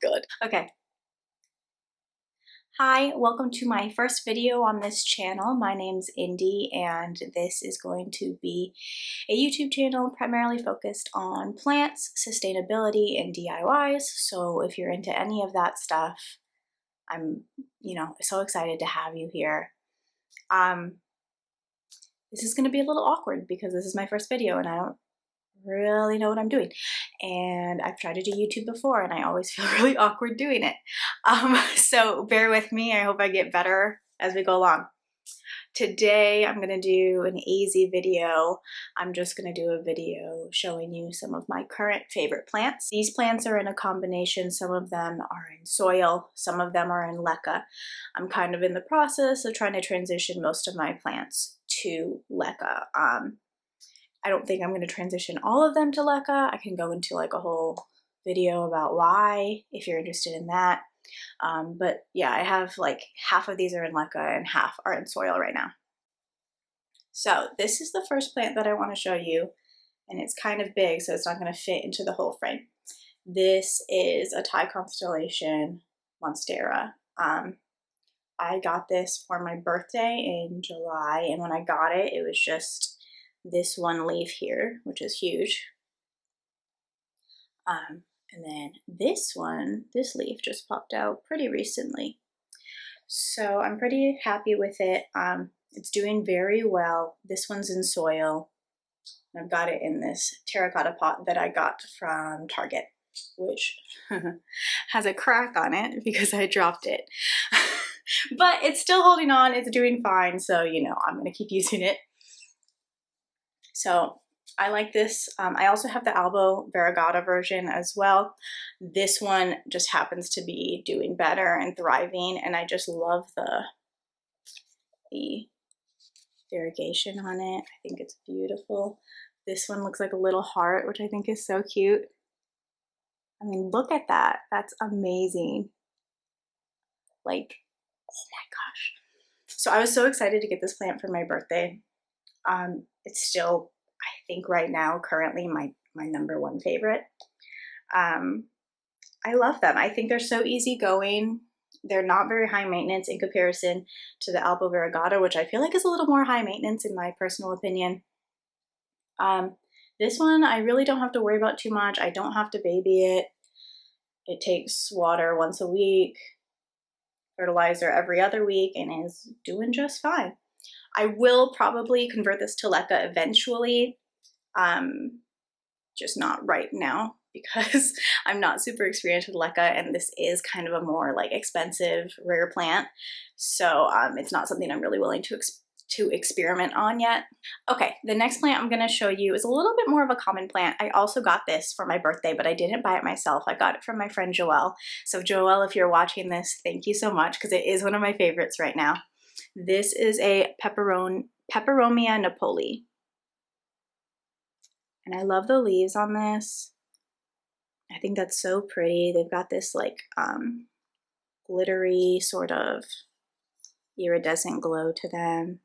Good. Okay. Hi, welcome to my first video on this channel. My name's Indy and this is going to be a YouTube channel primarily focused on plants, sustainability, and DIYs. So if you're into any of that stuff, I'm, so excited to have you here. This is going to be a little awkward because this is my first video and I don't really know what I'm doing, and I've tried to do YouTube before and I always feel really awkward doing it, so bear with me. I hope I get better as we go along. Today I'm gonna do an easy video. I'm just gonna do a video showing you some of my current favorite plants. These plants are in a combination. Some of them are in soil, some of them are in leca. I'm kind of in the process of trying to transition most of my plants to leca. I don't think I'm going to transition all of them to leca. I can go into like a whole video about why if you're interested in that. But yeah, I have like half of these are in leca and half are in soil right now. So this is the first plant that I want to show you, and it's kind of big, so it's not going to fit into the whole frame. This is a Thai Constellation Monstera. I got this for my birthday in July, and when I got it, it was just this one leaf here, which is huge. And then this leaf just popped out pretty recently. So I'm pretty happy with it. It's doing very well. This one's in soil. I've got it in this terracotta pot that I got from Target, which has a crack on it because I dropped it. But it's still holding on. It's doing fine. So, I'm going to keep using it. So I like this. I also have the Albo Variegata version as well. This one just happens to be doing better and thriving, and I just love the variegation on it. I think it's beautiful. This one looks like a little heart, which I think is so cute. I mean, look at that. That's amazing. Like, oh my gosh. So I was so excited to get this plant for my birthday. It's still, I think right now, currently my number one favorite. I love them. I think they're so easygoing. They're not very high maintenance in comparison to the Albo Variegata, which I feel like is a little more high maintenance in my personal opinion. This one, I really don't have to worry about too much. I don't have to baby it. It takes water once a week, fertilizer every other week, and is doing just fine. I will probably convert this to leca eventually, just not right now because I'm not super experienced with leca, and this is kind of a more like expensive, rare plant. So it's not something I'm really willing to experiment on yet. Okay, the next plant I'm going to show you is a little bit more of a common plant. I also got this for my birthday, but I didn't buy it myself. I got it from my friend Joelle. So Joelle, if you're watching this, thank you so much because it is one of my favorites right now. This is a Pepperomia Napoli. And I love the leaves on this. I think that's so pretty. They've got this like glittery sort of iridescent glow to them.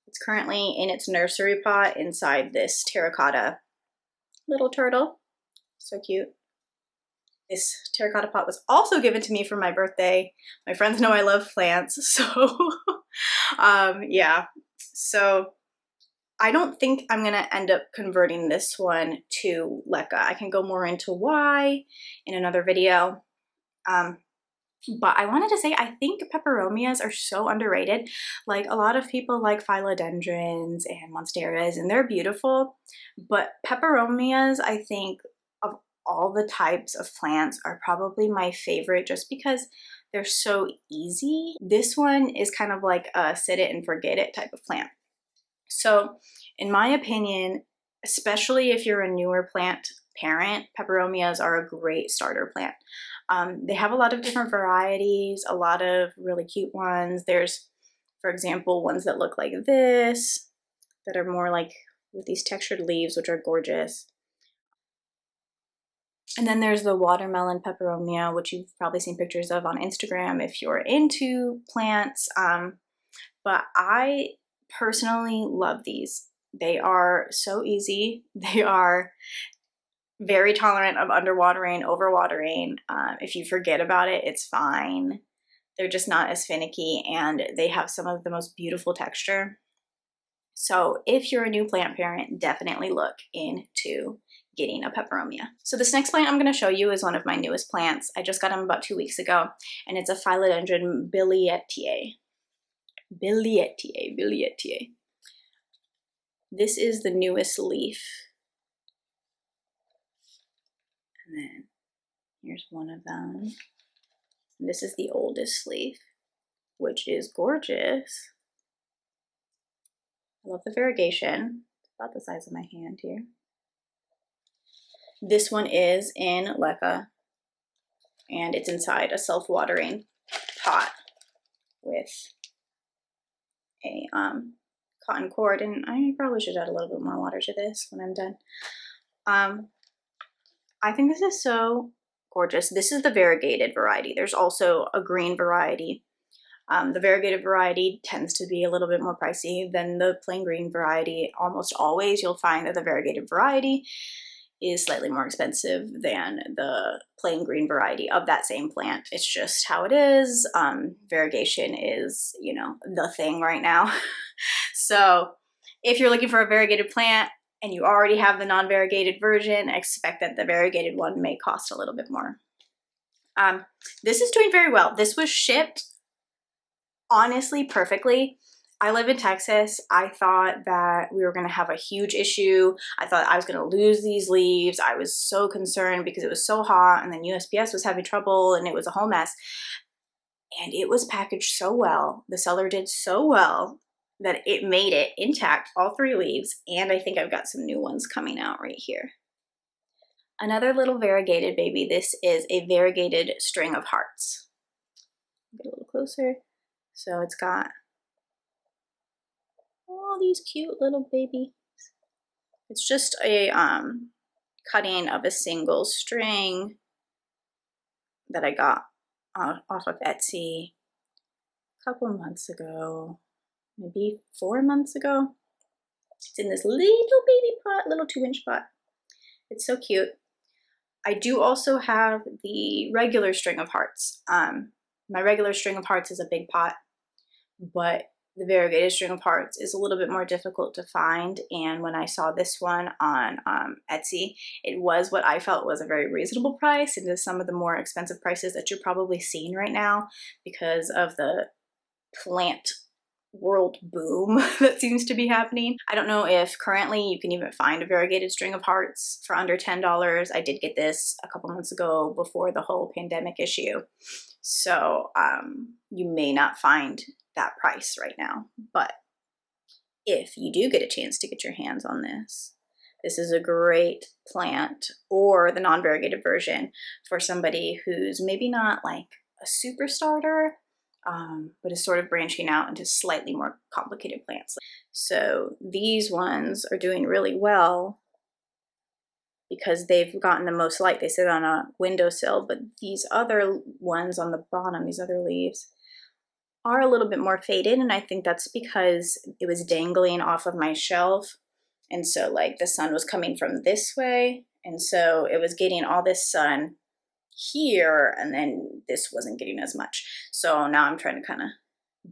It's currently in its nursery pot inside this terracotta little turtle. So cute. This terracotta pot was also given to me for my birthday. My friends know I love plants, so yeah. So I don't think I'm going to end up converting this one to leca. I can go more into why in another video. But I wanted to say, I think peperomias are so underrated. Like, a lot of people like phylodendrons and monsteras, and they're beautiful. But peperomias, I think, of all the types of plants, are probably my favorite just because they're so easy. This one is kind of like a sit it and forget it type of plant. So in my opinion, especially if you're a newer plant parent, peperomias are a great starter plant. They have a lot of different varieties, a lot of really cute ones. There's, for example, ones that look like this, that are more like with these textured leaves, which are gorgeous. And then there's the watermelon peperomia, which you've probably seen pictures of on Instagram if you're into plants. But I personally love these. They are so easy. They are Very tolerant of underwatering, overwatering. If you forget about it, it's fine. They're just not as finicky, and they have some of the most beautiful texture. So if you're a new plant parent, definitely look into getting a peperomia. So this next plant I'm going to show you is one of my newest plants. I just got them about 2 weeks ago, and it's a Phylodendron biliate. Biliate. This is the newest leaf. And then here's one of them. And this is the oldest leaf, which is gorgeous. I love the variegation. It's about the size of my hand here. This one is in leca, and it's inside a self-watering pot with a cotton cord, and I probably should add a little bit more water to this when I'm done. I think this is so gorgeous. This is the variegated variety. There's also a green variety. The variegated variety tends to be a little bit more pricey than the plain green variety. Almost always you'll find that the variegated variety is slightly more expensive than the plain green variety of that same plant. It's just how it is. Variegation is, you know, the thing right now. So if you're looking for a variegated plant and you already have the non-variegated version, expect that the variegated one may cost a little bit more. This is doing very well. This was shipped honestly perfectly. I live in Texas. I thought that we were going to have a huge issue. I thought I was going to lose these leaves. I was so concerned because it was so hot, and then USPS was having trouble, and it was a whole mess. And it was packaged so well. The seller did so well that it made it intact, all 3 leaves, and I think I've got some new ones coming out right here. Another little variegated baby. This is a variegated string of hearts. Get a little closer. So it's got all these cute little babies. It's just a cutting of a single string that I got off of Etsy a couple months ago, maybe 4 months ago. It's in this little baby pot, little 2-inch pot. It's so cute. I do also have the regular string of hearts. My regular string of hearts is a big pot, but the variegated string of hearts is a little bit more difficult to find. And when I saw this one on Etsy, it was what I felt was a very reasonable price into some of the more expensive prices that you're probably seeing right now because of the plant world boom that seems to be happening. I don't know if currently you can even find a variegated string of hearts for under $10. I did get this a couple months ago before the whole pandemic issue. So you may not find that price right now, but if you do get a chance to get your hands on this, this is a great plant, or the non-variegated version, for somebody who's maybe not like a super starter, but is sort of branching out into slightly more complicated plants. So these ones are doing really well because they've gotten the most light. They sit on a windowsill, but these other ones on the bottom, these other leaves, are a little bit more faded, and I think that's because it was dangling off of my shelf, and so like the sun was coming from this way, and so it was getting all this sun here, and then this wasn't getting as much. So now I'm trying to kind of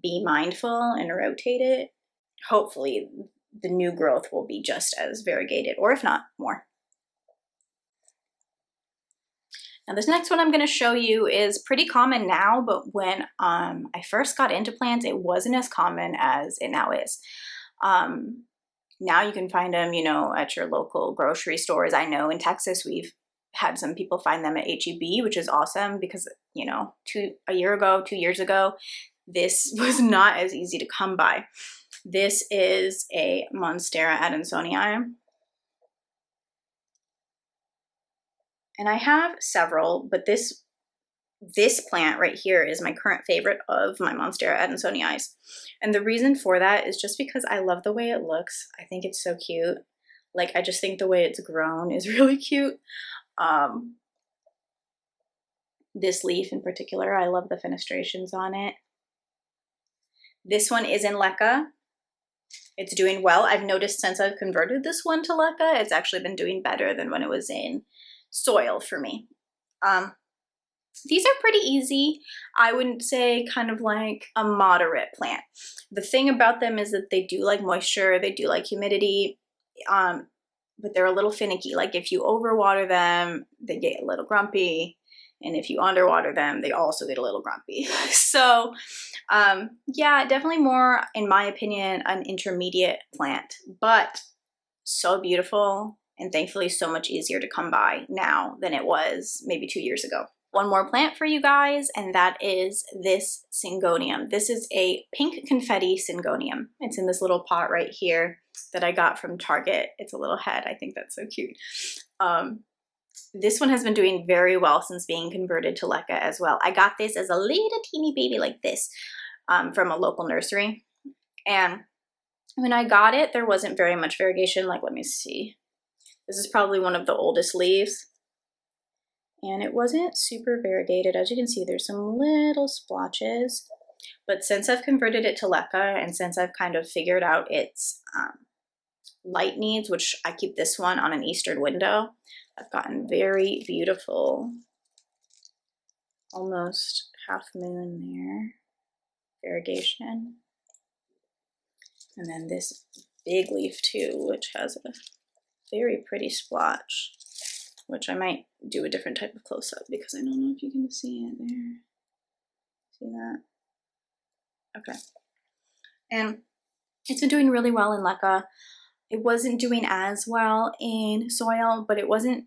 be mindful and rotate it. Hopefully the new growth will be just as variegated, or if not more. Now this next one I'm going to show you is pretty common now, but when I first got into plants, it wasn't as common as it now is. Now you can find them, you know, at your local grocery stores. I know in Texas we've had some people find them at HEB, which is awesome because, you know, 2 years ago, this was not as easy to come by. This is a Monstera Adensonia. And I have several, but this plant right here is my current favorite of my Monstera Adensonia. And the reason for that is just because I love the way it looks. I think it's so cute. Like, I just think the way it's grown is really cute. This leaf in particular, I love the fenestrations on it. This one is in leca. It's doing well. I've noticed since I've converted this one to leca, it's actually been doing better than when it was in soil for me. These are pretty easy. I wouldn't say kind of like a moderate plant. The thing about them is that they do like moisture, they do like humidity, but they're a little finicky. Like if you overwater them, they get a little grumpy. And if you underwater them, they also get a little grumpy. So yeah, definitely more, in my opinion, an intermediate plant, but so beautiful and thankfully so much easier to come by now than it was maybe 2 years ago. One more plant for you guys, and that is this syngonium. This is a pink confetti syngonium. It's in this little pot right here that I got from Target. It's a little head. I think that's so cute. This one has been doing very well since being converted to leca as well. I got this as a little teeny baby like this from a local nursery. And when I got it, there wasn't very much variegation. Like, let me see. This is probably one of the oldest leaves. And it wasn't super variegated. As you can see, there's some little splotches. But since I've converted it to leca and since I've kind of figured out its light needs, which I keep this one on an eastern window, I've gotten very beautiful, almost half moon there, variegation. And then this big leaf too, which has a very pretty splotch, which I might do a different type of close-up because I don't know if you can see it there. See that? Okay. And it's been doing really well in leca. It wasn't doing as well in soil, but it wasn't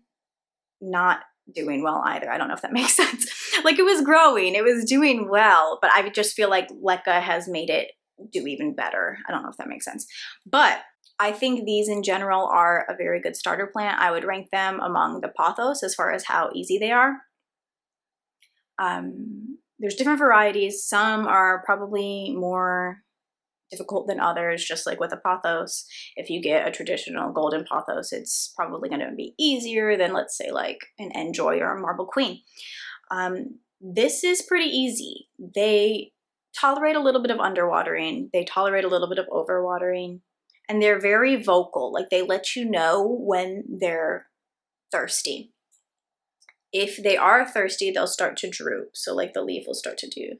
not doing well either. I don't know if that makes sense. Like, it was growing, it was doing well, but I just feel like leca has made it do even better. I don't know if that makes sense. But I think these in general are a very good starter plant. I would rank them among the pothos as far as how easy they are. There's different varieties. Some are probably more difficult than others, just like with a pothos. If you get a traditional golden pothos, it's probably going to be easier than, let's say, like an Enjoy or a Marble Queen. This is pretty easy. They tolerate a little bit of underwatering. They tolerate a little bit of overwatering. And they're very vocal. Like, they let you know when they're thirsty. If they are thirsty, they'll start to droop. So like the leaf will start to do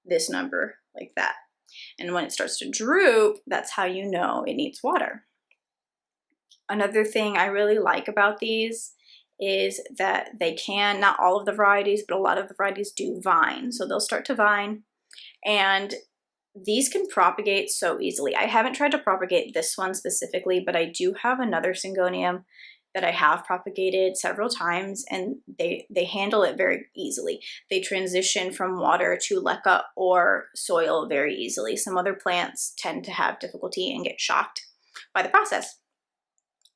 this number like that. And when it starts to droop, that's how you know it needs water. Another thing I really like about these is that they can, not all of the varieties, but a lot of the varieties do vine. So they'll start to vine, and these can propagate so easily. I haven't tried to propagate this one specifically, but I do have another syngonium that I have propagated several times, and they handle it very easily. They transition from water to leca or soil very easily. Some other plants tend to have difficulty and get shocked by the process.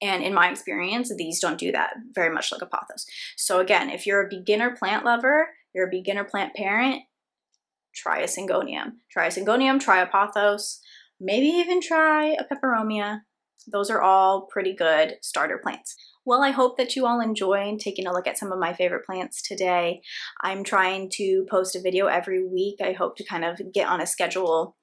And in my experience, these don't do that, very much like a pothos. So again, if you're a beginner plant lover, you're a beginner plant parent, try a syngonium. Try a syngonium, try a pothos, maybe even try a peperomia. Those are all pretty good starter plants. Well, I hope that you all enjoyed taking a look at some of my favorite plants today. I'm trying to post a video every week. I hope to kind of get on a schedule.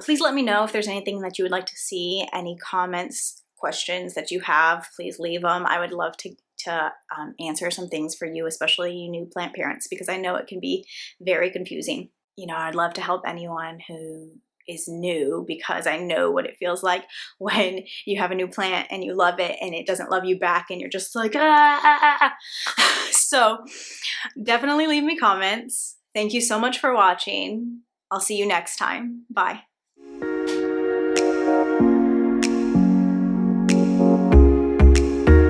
Please let me know if there's anything that you would like to see, any comments, questions that you have, please leave them. I would love to answer some things for you, especially you new plant parents, because I know it can be very confusing. You know, I'd love to help anyone who is new, because I know what it feels like when you have a new plant and you love it and it doesn't love you back and you're just like, ah. So definitely leave me comments. Thank you so much for watching. I'll see you next time. Bye.